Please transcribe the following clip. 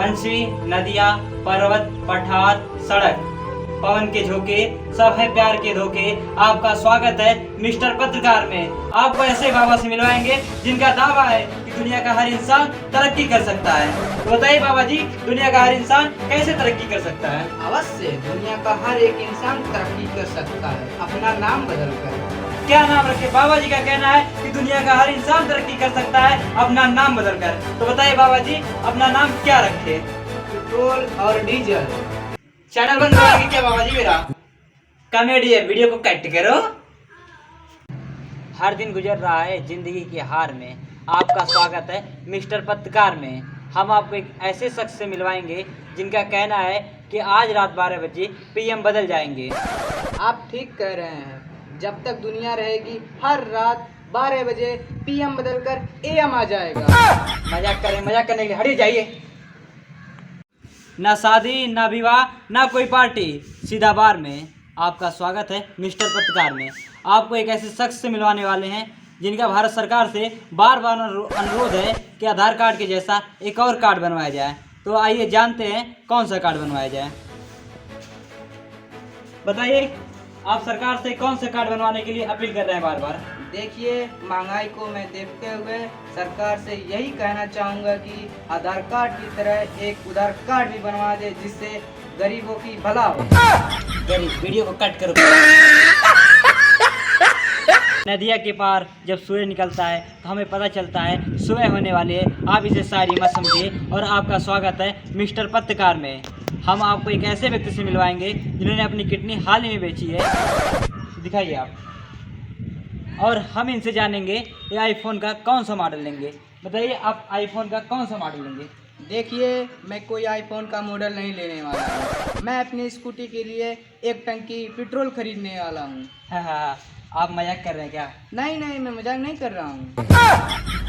वंशी, नदियाँ, पर्वत, पठार, सड़क, पवन के झोंके, सब है प्यार के धोखे। आपका स्वागत है मिस्टर पत्रकार में। आपको ऐसे बाबा से मिलवाएंगे जिनका दावा है कि दुनिया का हर इंसान तरक्की कर सकता है। तो बताइए बाबा जी, दुनिया का हर इंसान कैसे तरक्की कर सकता है? अवश्य, दुनिया का हर एक इंसान तरक्की कर सकता है अपना नाम बदल कर। क्या नाम रखे? बाबा जी का कहना है कि दुनिया का हर इंसान तरक्की कर सकता है अपना नाम बदल कर। तो बताइए बाबा जी, अपना नाम क्या रखे? पेट्रोल और डीजल। चैनल बंद करेंगे क्या बाबा जी मेरा? कॉमेडी है, वीडियो को कट करो। हर दिन गुजर रहा है जिंदगी की हार में। आपका स्वागत है मिस्टर पत्रकार में। हम आपको एक ऐसे शख्स से मिलवाएंगे जिनका कहना है कि आज रात 12 बजे पीएम बदल जाएंगे। आप ठीक कह रहे हैं। जब तक दुनिया रहेगी हर रात 12 बजे पीएम बदल कर एएम आ जाएगा। मजाक करने के लिए हट जाइए। ना शादी, ना विवाह, ना कोई पार्टी, सीधा बार में। आपका स्वागत है मिस्टर पत्रकार में। आपको एक ऐसे शख्स से मिलवाने वाले हैं जिनका भारत सरकार से बार बार अनुरोध है कि आधार कार्ड के जैसा एक और कार्ड बनवाया जाए। तो आइए जानते हैं कौन सा कार्ड बनवाया जाए। बताइए, आप सरकार से कौन सा कार्ड बनवाने के लिए अपील कर रहे हैं बार बार? देखिए, महंगाई को मैं देखते हुए सरकार से यही कहना चाहूँगा कि आधार कार्ड की तरह एक उधार कार्ड भी बनवा दे जिससे गरीबों की भला हो। गरीब, वीडियो को कट करो। नदिया के पार जब सूर्य निकलता है तो हमें पता चलता है सुबह होने वाली है। आप इसे शायरी मत समझिए। और आपका स्वागत है मिस्टर पत्रकार में। हम आपको एक ऐसे व्यक्ति से मिलवाएंगे जिन्होंने अपनी किडनी हाल ही में बेची है। दिखाइए आप। और हम इनसे जानेंगे ये आईफोन का कौन सा मॉडल लेंगे। बताइए, आप आईफोन का कौन सा मॉडल लेंगे? देखिए, मैं कोई आईफोन का मॉडल नहीं लेने वाला हूँ। मैं अपनी स्कूटी के लिए एक टंकी पेट्रोल खरीदने वाला हूँ। हाँ, आप मजाक कर रहे हैं क्या? नहीं, मैं मजाक नहीं कर रहा हूँ।